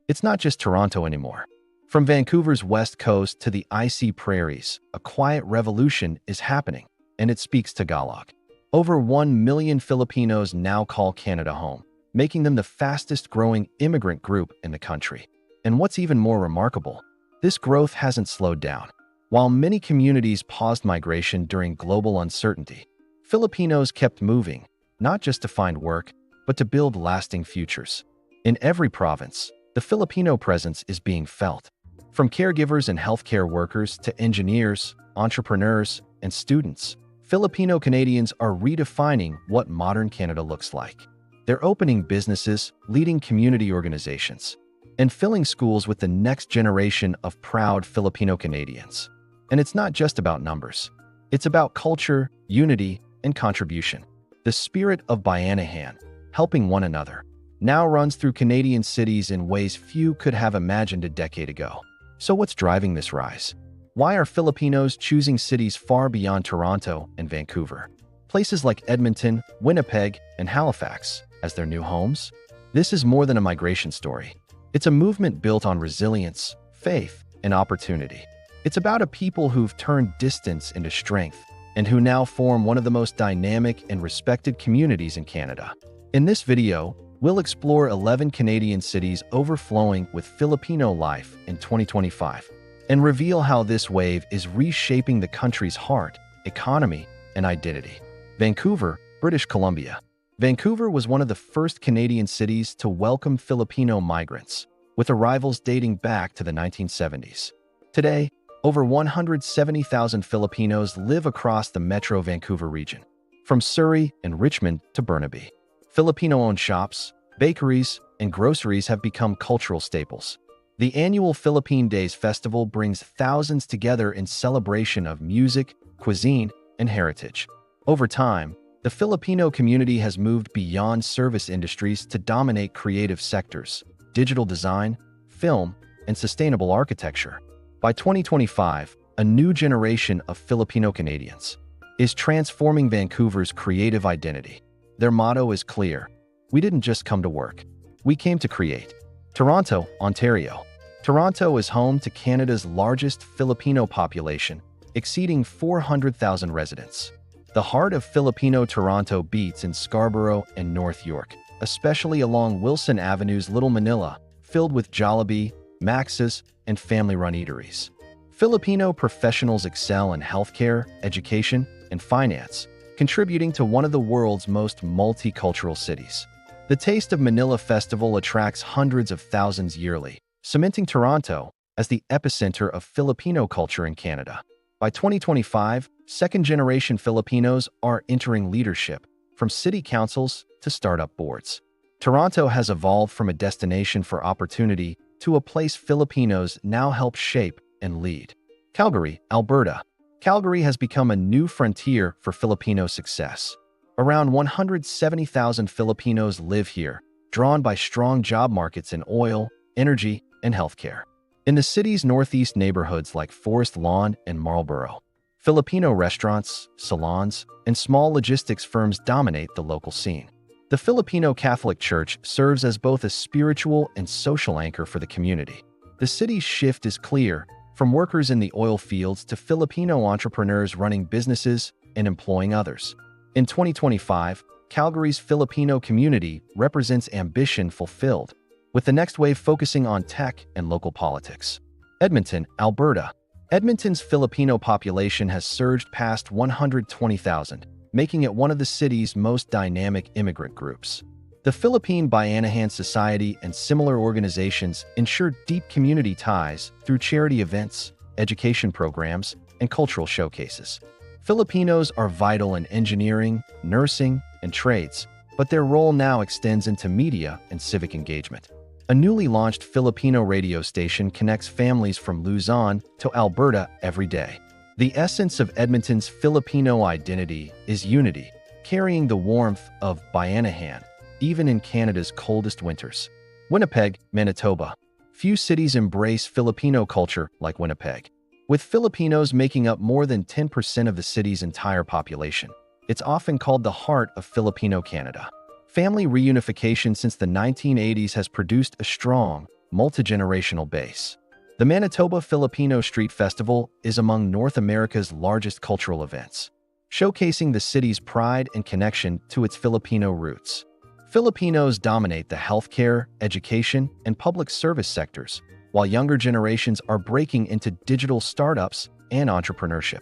It's not just Toronto anymore. From Vancouver's west coast to the icy prairies, a quiet revolution is happening, and it speaks Tagalog. Over 1 million Filipinos now call Canada home, making them the fastest-growing immigrant group in the country. And what's even more remarkable, this growth hasn't slowed down. While many communities paused migration during global uncertainty, Filipinos kept moving, not just to find work, but to build lasting futures. In every province, the Filipino presence is being felt. From caregivers and healthcare workers to engineers, entrepreneurs, and students, Filipino Canadians are redefining what modern Canada looks like. They're opening businesses, leading community organizations, and filling schools with the next generation of proud Filipino Canadians. And it's not just about numbers. It's about culture, unity, and contribution. The spirit of Bayanihan, helping one another, now runs through Canadian cities in ways few could have imagined a decade ago. So what's driving this rise? Why are Filipinos choosing cities far beyond Toronto and Vancouver? Places like Edmonton, Winnipeg, and Halifax as their new homes? This is more than a migration story. It's a movement built on resilience, faith, and opportunity. It's about a people who've turned distance into strength and who now form one of the most dynamic and respected communities in Canada. In this video, we'll explore 11 Canadian cities overflowing with Filipino life in 2025 and reveal how this wave is reshaping the country's heart, economy, and identity. Vancouver, British Columbia. Vancouver was one of the first Canadian cities to welcome Filipino migrants, with arrivals dating back to the 1970s. Today, over 170,000 Filipinos live across the Metro Vancouver region, from Surrey and Richmond to Burnaby. Filipino-owned shops, bakeries, and groceries have become cultural staples. The annual Philippine Days Festival brings thousands together in celebration of music, cuisine, and heritage. Over time, the Filipino community has moved beyond service industries to dominate creative sectors, digital design, film, and sustainable architecture. By 2025, a new generation of Filipino Canadians is transforming Vancouver's creative identity. Their motto is clear: we didn't just come to work, we came to create. Toronto, Ontario. Toronto is home to Canada's largest Filipino population, exceeding 400,000 residents. The heart of Filipino Toronto beats in Scarborough and North York, especially along Wilson Avenue's Little Manila, filled with Jollibee, Max's, and family-run eateries. Filipino professionals excel in healthcare, education, and finance, contributing to one of the world's most multicultural cities. The Taste of Manila Festival attracts hundreds of thousands yearly, cementing Toronto as the epicenter of Filipino culture in Canada. By 2025, second-generation Filipinos are entering leadership, from city councils to startup boards. Toronto has evolved from a destination for opportunity to a place Filipinos now help shape and lead. Calgary, Alberta. Calgary has become a new frontier for Filipino success. Around 170,000 Filipinos live here, drawn by strong job markets in oil, energy, and healthcare. In the city's northeast neighborhoods like Forest Lawn and Marlborough, Filipino restaurants, salons, and small logistics firms dominate the local scene. The Filipino Catholic Church serves as both a spiritual and social anchor for the community. The city's shift is clear, from workers in the oil fields to Filipino entrepreneurs running businesses and employing others. In 2025, Calgary's Filipino community represents ambition fulfilled, with the next wave focusing on tech and local politics. Edmonton, Alberta. Edmonton's Filipino population has surged past 120,000, making it one of the city's most dynamic immigrant groups. The Philippine Bayanihan Society and similar organizations ensure deep community ties through charity events, education programs, and cultural showcases. Filipinos are vital in engineering, nursing, and trades, but their role now extends into media and civic engagement. A newly launched Filipino radio station connects families from Luzon to Alberta every day. The essence of Edmonton's Filipino identity is unity, carrying the warmth of Bayanihan, even in Canada's coldest winters. Winnipeg, Manitoba. Few cities embrace Filipino culture like Winnipeg. With Filipinos making up more than 10% of the city's entire population, it's often called the heart of Filipino Canada. Family reunification since the 1980s has produced a strong, multi-generational base. The Manitoba Filipino Street Festival is among North America's largest cultural events, showcasing the city's pride and connection to its Filipino roots. Filipinos dominate the healthcare, education, and public service sectors, while younger generations are breaking into digital startups and entrepreneurship.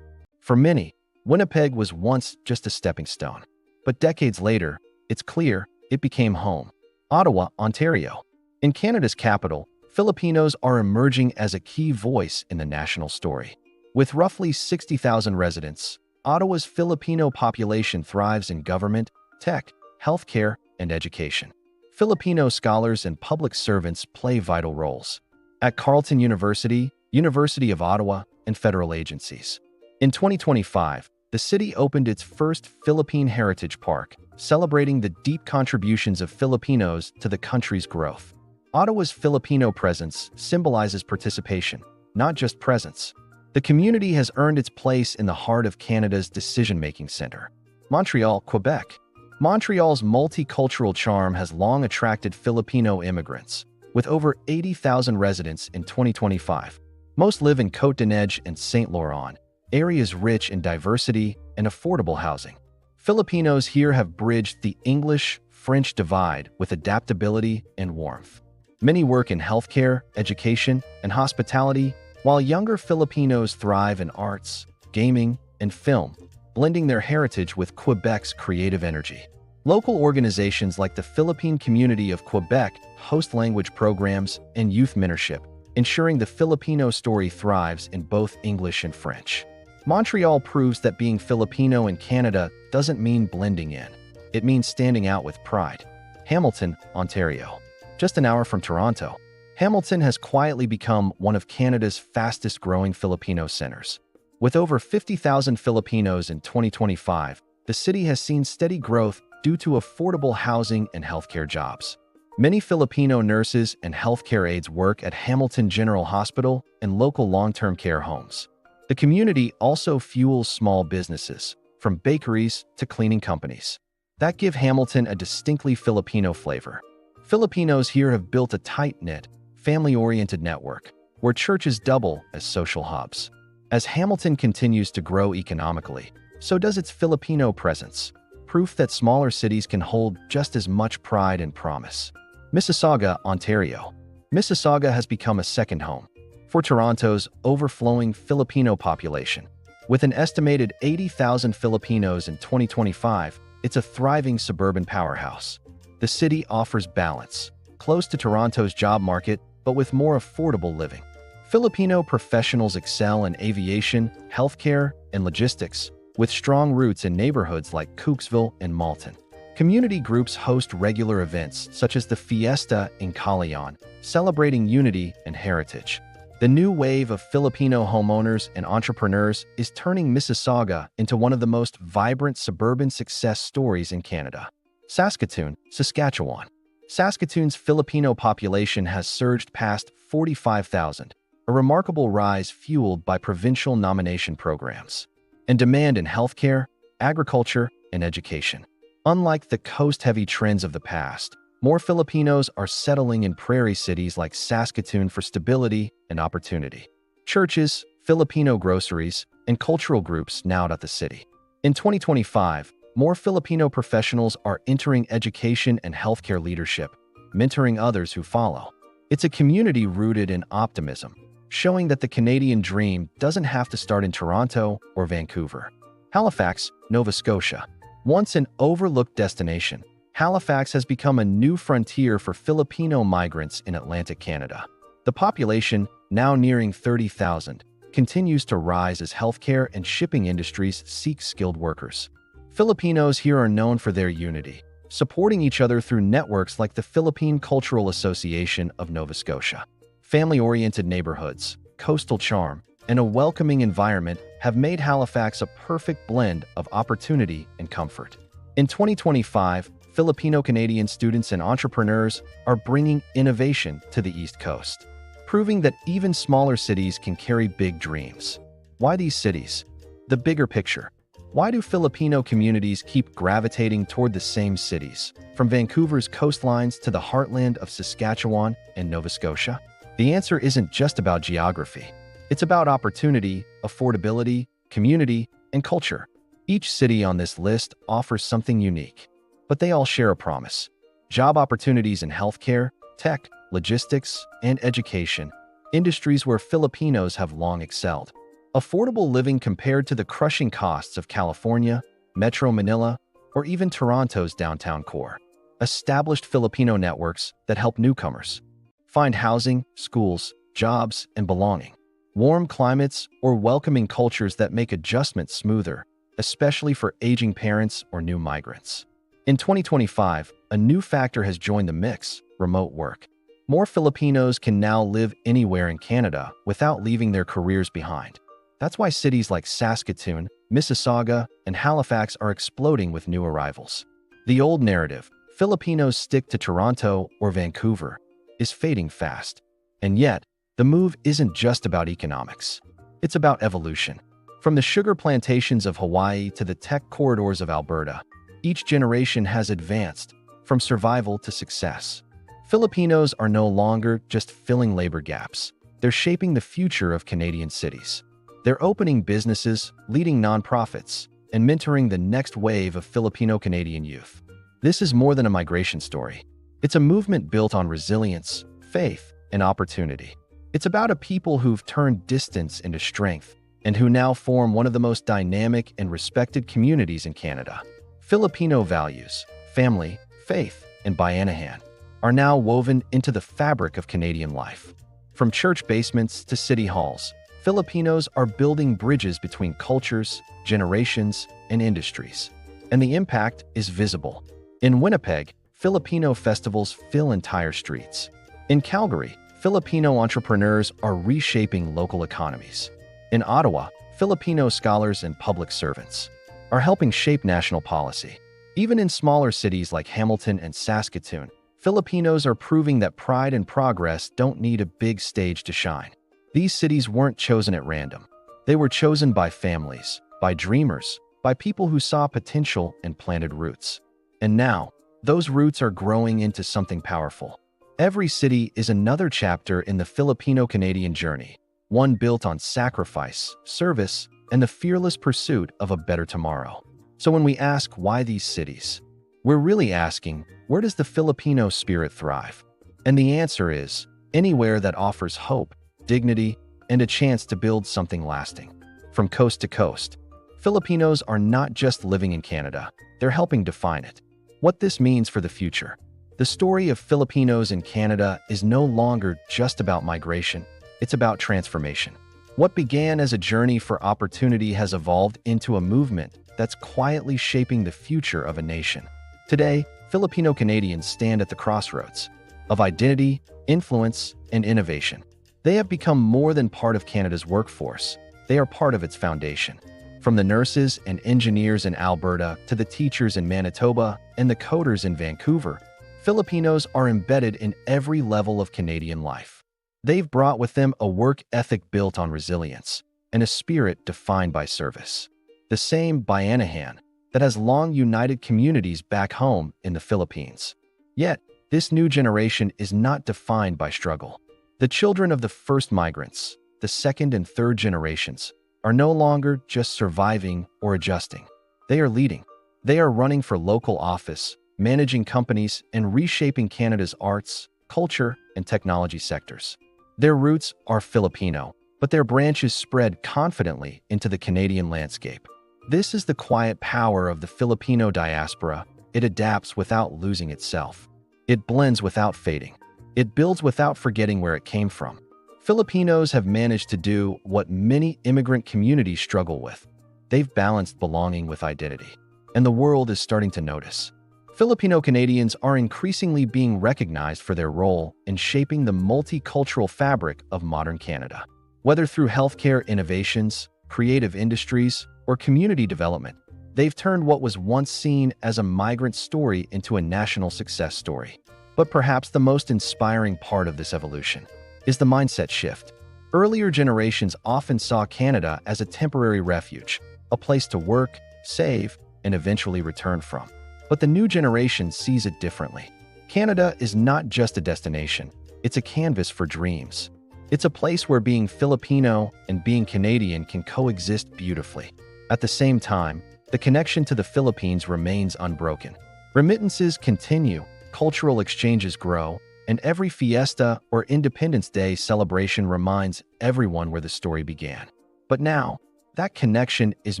For many, Winnipeg was once just a stepping stone, but decades later, it's clear it became home. Ottawa, Ontario. In Canada's capital, Filipinos are emerging as a key voice in the national story. With roughly 60,000 residents, Ottawa's Filipino population thrives in government, tech, healthcare, and education. Filipino scholars and public servants play vital roles at Carleton University, University of Ottawa, and federal agencies. In 2025, the city opened its first Philippine Heritage Park, celebrating the deep contributions of Filipinos to the country's growth. Ottawa's Filipino presence symbolizes participation, not just presence. The community has earned its place in the heart of Canada's decision-making center. Montreal, Quebec. Montreal's multicultural charm has long attracted Filipino immigrants, with over 80,000 residents in 2025. Most live in Côte-des-Neiges and Saint Laurent, areas rich in diversity and affordable housing. Filipinos here have bridged the English-French divide with adaptability and warmth. Many work in healthcare, education, and hospitality, while younger Filipinos thrive in arts, gaming, and film, blending their heritage with Quebec's creative energy. Local organizations like the Philippine Community of Quebec host language programs and youth mentorship, ensuring the Filipino story thrives in both English and French. Montreal proves that being Filipino in Canada doesn't mean blending in. It means standing out with pride. Hamilton, Ontario. Just an hour from Toronto, Hamilton has quietly become one of Canada's fastest-growing Filipino centers. With over 50,000 Filipinos in 2025, the city has seen steady growth due to affordable housing and healthcare jobs. Many Filipino nurses and healthcare aides work at Hamilton General Hospital and local long-term care homes. The community also fuels small businesses, from bakeries to cleaning companies, that give Hamilton a distinctly Filipino flavor. Filipinos here have built a tight-knit, family-oriented network, where churches double as social hubs. As Hamilton continues to grow economically, so does its Filipino presence, proof that smaller cities can hold just as much pride and promise. Mississauga, Ontario. Mississauga has become a second home for Toronto's overflowing Filipino population. With an estimated 80,000 Filipinos in 2025, it's a thriving suburban powerhouse. The city offers balance, close to Toronto's job market, but with more affordable living. Filipino professionals excel in aviation, healthcare, and logistics, with strong roots in neighborhoods like Cooksville and Malton. Community groups host regular events such as the Fiesta in Calayan, celebrating unity and heritage. The new wave of Filipino homeowners and entrepreneurs is turning Mississauga into one of the most vibrant suburban success stories in Canada. Saskatoon, Saskatchewan. Saskatoon's Filipino population has surged past 45,000, a remarkable rise fueled by provincial nomination programs and demand in healthcare, agriculture, and education. Unlike the coast-heavy trends of the past, more Filipinos are settling in prairie cities like Saskatoon for stability and opportunity. Churches, Filipino groceries, and cultural groups now dot the city. In 2025, more Filipino professionals are entering education and healthcare leadership, mentoring others who follow. It's a community rooted in optimism, showing that the Canadian dream doesn't have to start in Toronto or Vancouver. Halifax, Nova Scotia. Once an overlooked destination, Halifax has become a new frontier for Filipino migrants in Atlantic Canada. The population, now nearing 30,000, continues to rise as healthcare and shipping industries seek skilled workers. Filipinos here are known for their unity, supporting each other through networks like the Philippine Cultural Association of Nova Scotia. Family-oriented neighborhoods, coastal charm, and a welcoming environment have made Halifax a perfect blend of opportunity and comfort. In 2025, Filipino-Canadian students and entrepreneurs are bringing innovation to the East Coast, proving that even smaller cities can carry big dreams. Why these cities? The bigger picture. Why do Filipino communities keep gravitating toward the same cities, from Vancouver's coastlines to the heartland of Saskatchewan and Nova Scotia? The answer isn't just about geography. It's about opportunity, affordability, community, and culture. Each city on this list offers something unique, but they all share a promise: job opportunities in healthcare, tech, logistics, and education, industries where Filipinos have long excelled. Affordable living compared to the crushing costs of California, Metro Manila, or even Toronto's downtown core. Established Filipino networks that help newcomers find housing, schools, jobs, and belonging. Warm climates or welcoming cultures that make adjustments smoother, especially for aging parents or new migrants. In 2025, a new factor has joined the mix: remote work. More Filipinos can now live anywhere in Canada without leaving their careers behind. That's why cities like Saskatoon, Mississauga, and Halifax are exploding with new arrivals. The old narrative, Filipinos stick to Toronto or Vancouver, is fading fast. And yet, the move isn't just about economics. It's about evolution. From the sugar plantations of Hawaii to the tech corridors of Alberta, each generation has advanced from survival to success. Filipinos are no longer just filling labor gaps. They're shaping the future of Canadian cities. They're opening businesses, leading nonprofits, and mentoring the next wave of Filipino-Canadian youth. This is more than a migration story. It's a movement built on resilience, faith, and opportunity. It's about a people who've turned distance into strength and who now form one of the most dynamic and respected communities in Canada. Filipino values, family, faith, and bayanihan are now woven into the fabric of Canadian life. From church basements to city halls, Filipinos are building bridges between cultures, generations, and industries. And the impact is visible. In Winnipeg, Filipino festivals fill entire streets. In Calgary, Filipino entrepreneurs are reshaping local economies. In Ottawa, Filipino scholars and public servants are helping shape national policy. Even in smaller cities like Hamilton and Saskatoon, Filipinos are proving that pride and progress don't need a big stage to shine. These cities weren't chosen at random. They were chosen by families, by dreamers, by people who saw potential and planted roots. And now, those roots are growing into something powerful. Every city is another chapter in the Filipino-Canadian journey, one built on sacrifice, service, and the fearless pursuit of a better tomorrow. So when we ask why these cities, we're really asking, where does the Filipino spirit thrive? And the answer is, anywhere that offers hope, dignity, and a chance to build something lasting. From coast to coast, Filipinos are not just living in Canada, they're helping define it. What this means for the future. The story of Filipinos in Canada is no longer just about migration, it's about transformation. What began as a journey for opportunity has evolved into a movement that's quietly shaping the future of a nation. Today, Filipino Canadians stand at the crossroads of identity, influence, and innovation. They have become more than part of Canada's workforce. They are part of its foundation. From the nurses and engineers in Alberta to the teachers in Manitoba and the coders in Vancouver, Filipinos are embedded in every level of Canadian life. They've brought with them a work ethic built on resilience and a spirit defined by service. The same bayanihan that has long united communities back home in the Philippines. Yet, this new generation is not defined by struggle. The children of the first migrants, the second and third generations, are no longer just surviving or adjusting. They are leading. They are running for local office, managing companies, and reshaping Canada's arts, culture, and technology sectors. Their roots are Filipino, but their branches spread confidently into the Canadian landscape. This is the quiet power of the Filipino diaspora. It adapts without losing itself. It blends without fading. It builds without forgetting where it came from. Filipinos have managed to do what many immigrant communities struggle with. They've balanced belonging with identity, and the world is starting to notice. Filipino Canadians are increasingly being recognized for their role in shaping the multicultural fabric of modern Canada. Whether through healthcare innovations, creative industries, or community development, they've turned what was once seen as a migrant story into a national success story. But perhaps the most inspiring part of this evolution is the mindset shift. Earlier generations often saw Canada as a temporary refuge, a place to work, save, and eventually return from. But the new generation sees it differently. Canada is not just a destination, it's a canvas for dreams. It's a place where being Filipino and being Canadian can coexist beautifully. At the same time, the connection to the Philippines remains unbroken. Remittances continue, cultural exchanges grow, and every fiesta or Independence Day celebration reminds everyone where the story began. But now, that connection is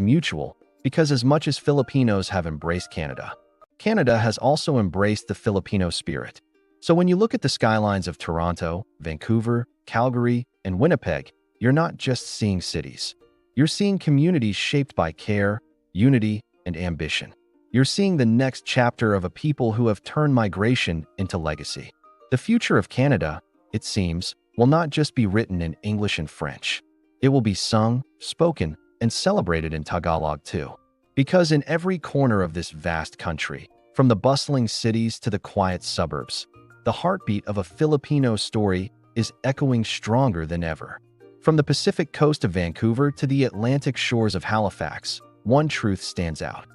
mutual because as much as Filipinos have embraced Canada, Canada has also embraced the Filipino spirit. So when you look at the skylines of Toronto, Vancouver, Calgary, and Winnipeg, you're not just seeing cities. You're seeing communities shaped by care, unity, and ambition. You're seeing the next chapter of a people who have turned migration into legacy. The future of Canada, it seems, will not just be written in English and French. It will be sung, spoken, and celebrated in Tagalog too. Because in every corner of this vast country, from the bustling cities to the quiet suburbs, the heartbeat of a Filipino story is echoing stronger than ever. From the Pacific coast of Vancouver to the Atlantic shores of Halifax, one truth stands out.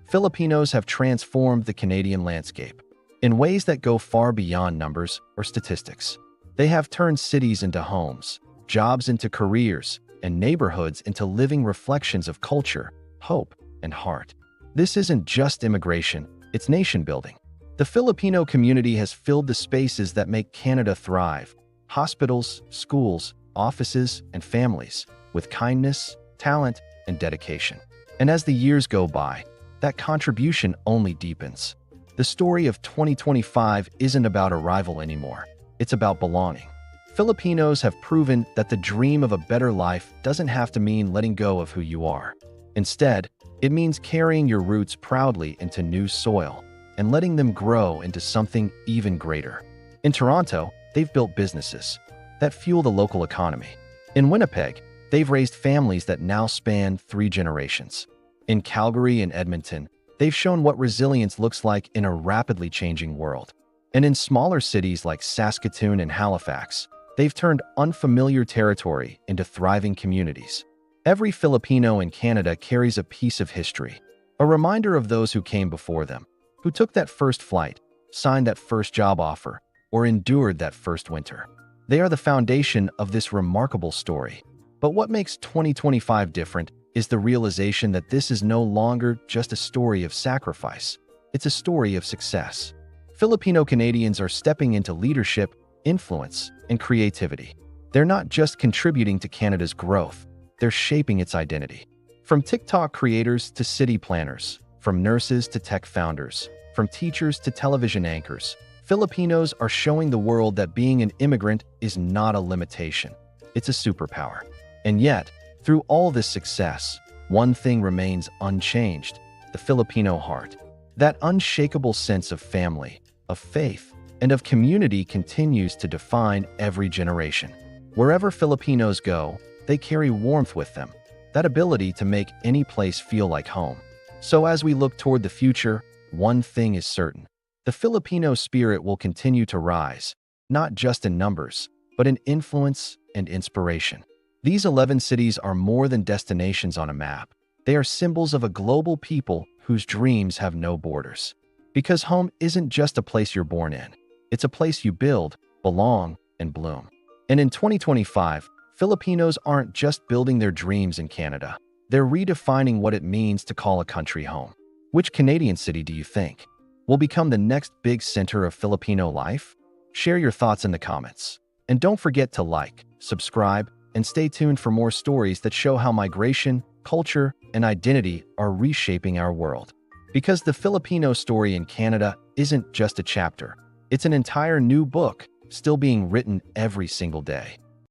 Filipinos have transformed the Canadian landscape in ways that go far beyond numbers or statistics. They have turned cities into homes, jobs into careers, and neighborhoods into living reflections of culture, hope, and heart. This isn't just immigration, it's nation building. The Filipino community has filled the spaces that make Canada thrive: hospitals, schools, offices, and families, with kindness, talent, and dedication. And as the years go by, that contribution only deepens. The story of 2025 isn't about arrival anymore. It's about belonging. Filipinos have proven that the dream of a better life doesn't have to mean letting go of who you are. Instead, it means carrying your roots proudly into new soil and letting them grow into something even greater. In Toronto, they've built businesses that fuel the local economy. In Winnipeg, they've raised families that now span 3 generations. In Calgary and Edmonton, they've shown what resilience looks like in a rapidly changing world. And in smaller cities like Saskatoon and Halifax, they've turned unfamiliar territory into thriving communities. Every Filipino in Canada carries a piece of history, a reminder of those who came before them, who took that first flight, signed that first job offer, or endured that first winter. They are the foundation of this remarkable story. But what makes 2025 different is the realization that this is no longer just a story of sacrifice. It's a story of success. Filipino Canadians are stepping into leadership, influence, and creativity. They're not just contributing to Canada's growth, they're shaping its identity. From TikTok creators to city planners, from nurses to tech founders, from teachers to television anchors, Filipinos are showing the world that being an immigrant is not a limitation. It's a superpower. And yet, through all this success, one thing remains unchanged: the Filipino heart. That unshakable sense of family, of faith, and of community continues to define every generation. Wherever Filipinos go, they carry warmth with them, that ability to make any place feel like home. So as we look toward the future, one thing is certain: the Filipino spirit will continue to rise, not just in numbers, but in influence and inspiration. These 11 cities are more than destinations on a map. They are symbols of a global people whose dreams have no borders. Because home isn't just a place you're born in. It's a place you build, belong, and bloom. And in 2025, Filipinos aren't just building their dreams in Canada. They're redefining what it means to call a country home. Which Canadian city do you think will become the next big center of Filipino life? Share your thoughts in the comments. And don't forget to like, subscribe, and stay tuned for more stories that show how migration, culture, and identity are reshaping our world. Because the Filipino story in Canada isn't just a chapter, it's an entire new book, still being written every single day.